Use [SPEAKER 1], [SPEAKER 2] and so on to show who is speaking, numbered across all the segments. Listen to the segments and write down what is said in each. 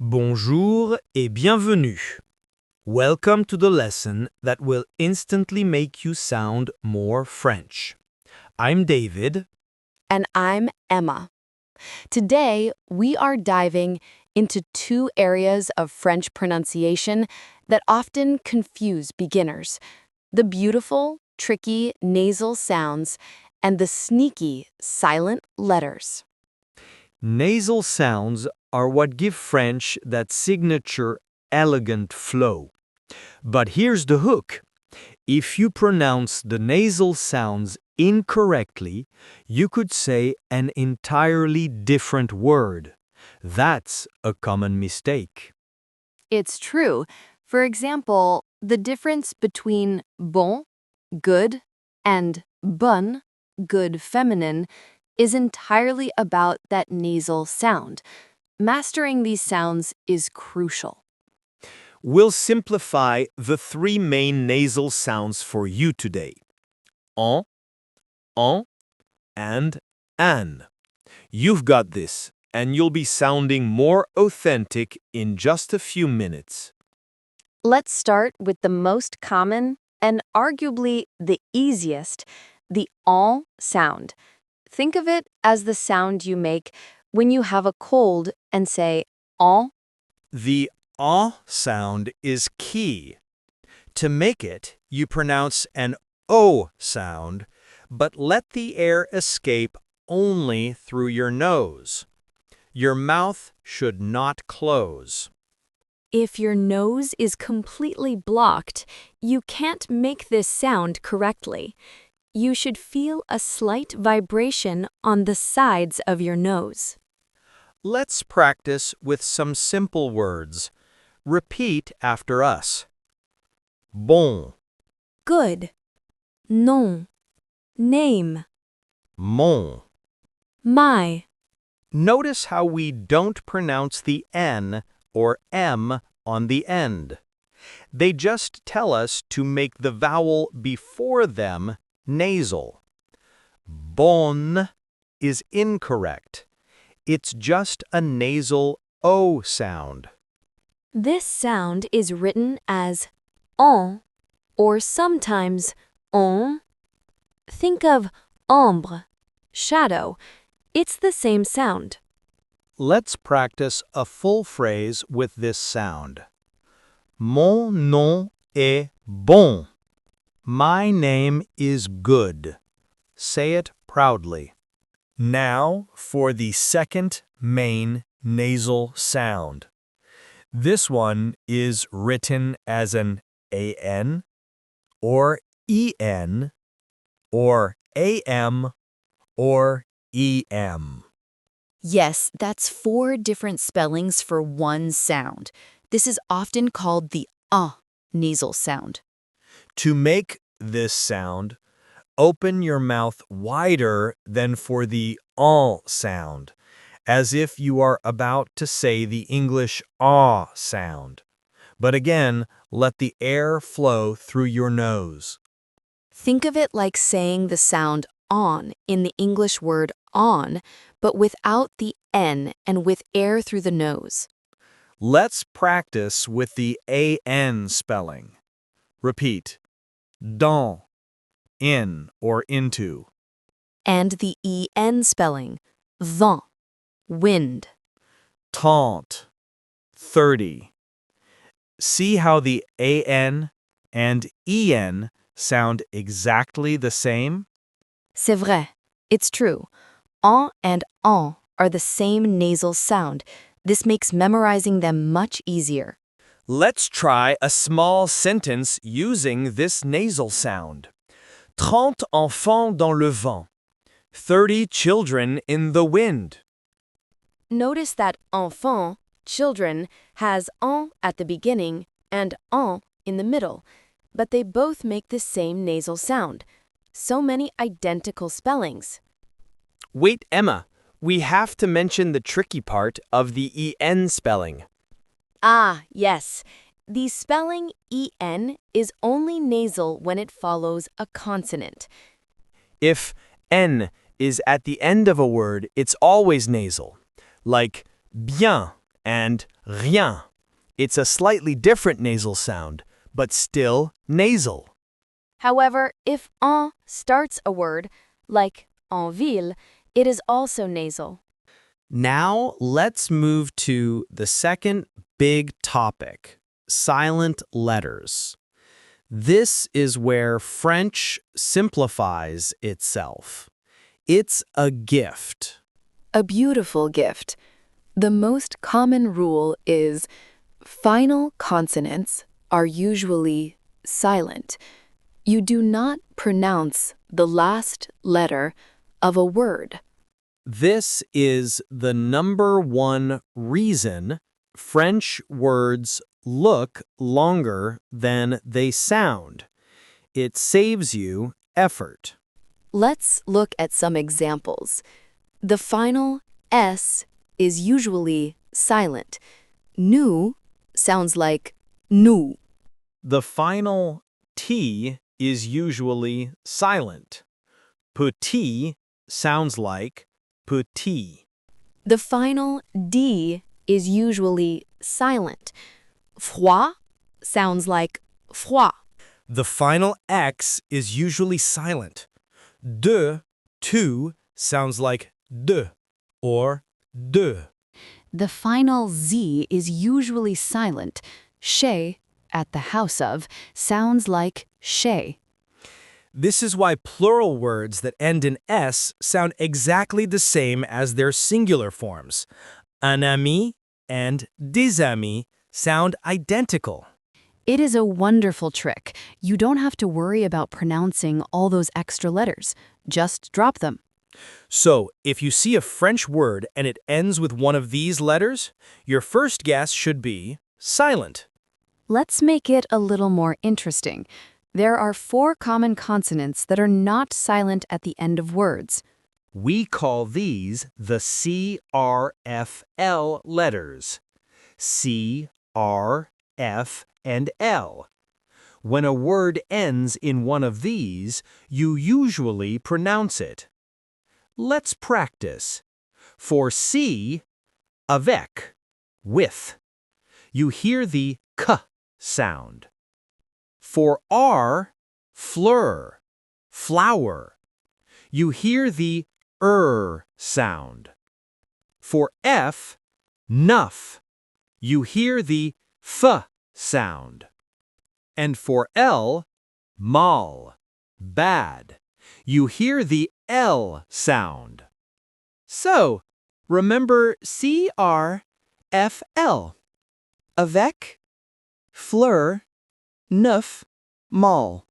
[SPEAKER 1] Bonjour et bienvenue. Welcome to the lesson that will instantly make you sound more French. I'm David.
[SPEAKER 2] And I'm Emma. Today, we are diving into two areas of French pronunciation that often confuse beginners: the beautiful, tricky nasal sounds and the sneaky, silent letters.
[SPEAKER 1] Nasal sounds are what give French that signature elegant flow. But here's the hook. If you pronounce the nasal sounds incorrectly, you could say an entirely different word. That's a common mistake.
[SPEAKER 2] It's true. For example, the difference between bon, good, and bonne, good feminine, is entirely about that nasal sound. Mastering these sounds is crucial.
[SPEAKER 1] We'll simplify the three main nasal sounds for you today. En, and an. You've got this, and you'll be sounding more authentic in just a few minutes.
[SPEAKER 2] Let's start with the most common and arguably the easiest, the en sound. Think of it as the sound you make when you have a cold and say en.
[SPEAKER 1] The sound is key. To make it, you pronounce an O sound, but let the air escape only through your nose. Your mouth should not close.
[SPEAKER 2] If your nose is completely blocked, you can't make this sound correctly. You should feel a slight vibration on the sides of your nose.
[SPEAKER 1] Let's practice with some simple words. Repeat after us. Bon,
[SPEAKER 2] Good. Non. Name.
[SPEAKER 1] mon.
[SPEAKER 2] My.
[SPEAKER 1] Notice how we don't pronounce the N or M on the end. They just tell us to make the vowel before them nasal. Bonne is incorrect. It's just a nasal O sound.
[SPEAKER 2] This sound is written as en or sometimes on. Think of ombre, shadow. It's the same sound.
[SPEAKER 1] Let's practice a full phrase with this sound. Mon nom est bon. My name is good. Say it proudly. Now for the second main nasal sound. This one is written as an AN or EN or AM or EM.
[SPEAKER 3] Yes, that's 4 different spellings for one sound. This is often called the nasal sound.
[SPEAKER 1] To make this sound, open your mouth wider than for the sound, as if you are about to say the English sound. But again, let the air flow through your nose.
[SPEAKER 3] Think of it like saying the sound on in the English word on, but without the N and with air through the nose.
[SPEAKER 1] Let's practice with the AN spelling. Repeat. Dans, in or into.
[SPEAKER 3] And the EN spelling, vent, wind.
[SPEAKER 1] Tant, 30. See how the AN and EN sound exactly the same?
[SPEAKER 3] C'est vrai. It's true. En and en are the same nasal sound. This makes memorizing them much easier.
[SPEAKER 1] Let's try a small sentence using this nasal sound. 30 enfants dans le vent. 30 children in the wind.
[SPEAKER 2] Notice that enfant, children, has en at the beginning and en in the middle, but they both make the same nasal sound. So many identical spellings.
[SPEAKER 4] Wait, Emma, we have to mention the tricky part of the EN spelling.
[SPEAKER 2] Ah, yes. The spelling en is only nasal when it follows a consonant.
[SPEAKER 4] If N is at the end of a word, it's always nasal, like bien and rien. It's a slightly different nasal sound, but still nasal.
[SPEAKER 2] However, if en starts a word, like en ville, it is also nasal.
[SPEAKER 4] Now let's move to the second big topic, silent letters. This is where French simplifies itself. It's a gift.
[SPEAKER 3] A beautiful gift. The most common rule is final consonants are usually silent. You do not pronounce the last letter of a word.
[SPEAKER 4] This is the number one reason French words look longer than they sound. It saves you effort.
[SPEAKER 3] Let's look at some examples. The final S is usually silent. Nu sounds like nous.
[SPEAKER 4] The final T is usually silent. Petit sounds like petit.
[SPEAKER 3] The final D is usually silent. Froid sounds like froid.
[SPEAKER 4] The final X is usually silent. De, tu, sounds like de or de.
[SPEAKER 2] The final Z is usually silent. Chez, at the house of, sounds like chez.
[SPEAKER 4] This is why plural words that end in S sound exactly the same as their singular forms. Un ami and des amis sound identical.
[SPEAKER 2] It is a wonderful trick. You don't have to worry about pronouncing all those extra letters. Just drop them.
[SPEAKER 4] So, if you see a French word and it ends with one of these letters, your first guess should be silent.
[SPEAKER 2] Let's make it a little more interesting. There are 4 common consonants that are not silent at the end of words.
[SPEAKER 4] We call these the C, R, F, L letters. C, R, F, and L. When a word ends in one of these, you usually pronounce it. Let's practice. For C, avec, with. You hear the k sound. For R, fleur, flower. You hear the sound. For F, nuff. You hear the f sound. And for L, mal, bad. You hear the L sound. So, remember C-R-F-L. Avec, fleur, neuf, mal.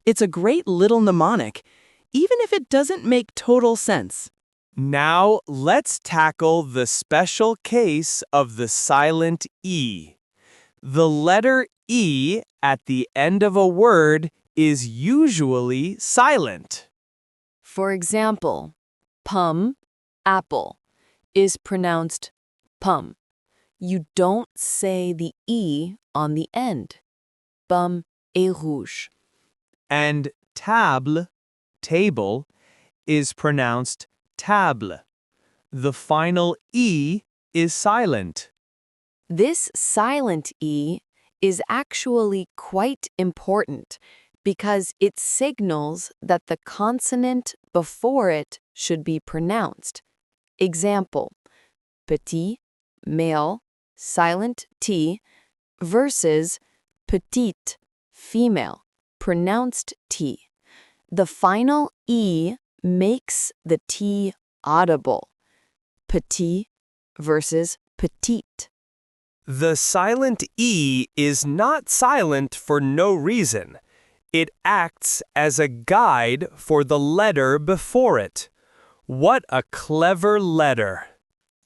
[SPEAKER 4] It's a great little mnemonic, even if it doesn't make total sense. Now, let's tackle the special case of the silent E. The letter E at the end of a word is usually silent.
[SPEAKER 2] For example, pum, apple, is pronounced pum. You don't say the E on the end. Pomme est rouge.
[SPEAKER 4] And table, table, is pronounced table. The final E is silent.
[SPEAKER 2] This silent E is actually quite important because it signals that the consonant before it should be pronounced. Example, petit, male, silent T, versus petite, female, pronounced T. The final E makes the T audible. Petit versus petite.
[SPEAKER 4] The silent E is not silent for no reason. It acts as a guide for the letter before it. What a clever letter!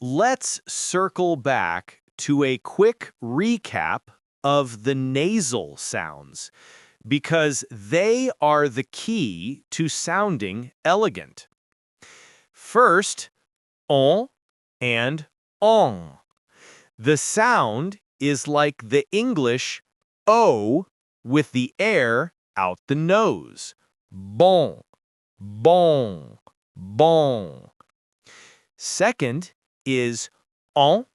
[SPEAKER 4] Let's circle back to a quick recap of the nasal sounds, because they are the key to sounding elegant. First, on and on. The sound is like the English O with the air out the nose. Bon, bon, bon. Second is on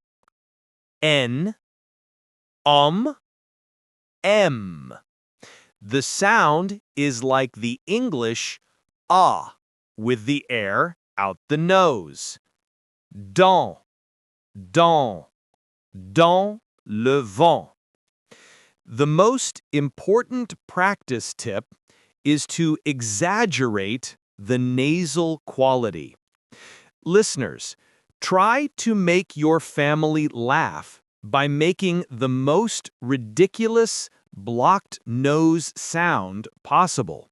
[SPEAKER 1] N, M. The sound is like the English ah with the air out the nose. Dans, dans, dans le vent. The most important practice tip is to exaggerate the nasal quality. Listeners, try to make your family laugh by making the most ridiculous blocked nose sound possible.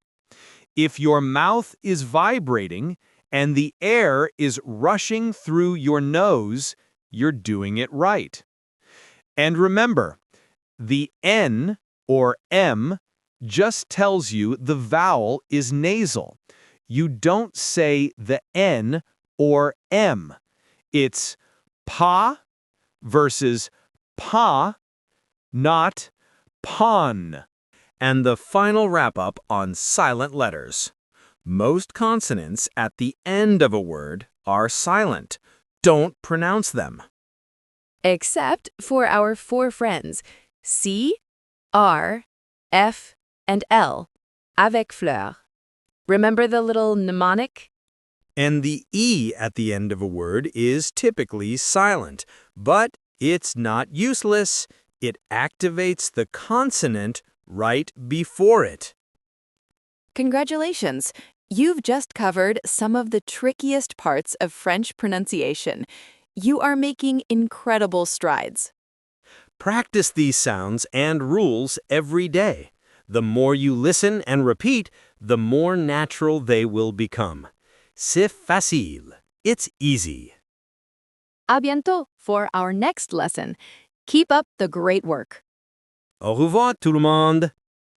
[SPEAKER 1] If your mouth is vibrating and the air is rushing through your nose, you're doing it right. And remember, the N or M just tells you the vowel is nasal. You don't say the N or M. It's pa versus pa, not pon. And the final wrap-up on silent letters. Most consonants at the end of a word are silent. Don't pronounce them.
[SPEAKER 2] Except for our four friends, C, R, F, and L, avec fleur. Remember the little mnemonic?
[SPEAKER 1] And the E at the end of a word is typically silent, but it's not useless. It activates the consonant right before it.
[SPEAKER 2] Congratulations! You've just covered some of the trickiest parts of French pronunciation. You are making incredible strides.
[SPEAKER 1] Practice these sounds and rules every day. The more you listen and repeat, the more natural they will become. C'est facile. It's easy.
[SPEAKER 2] À bientôt for our next lesson. Keep up the great work.
[SPEAKER 1] Au revoir tout le monde.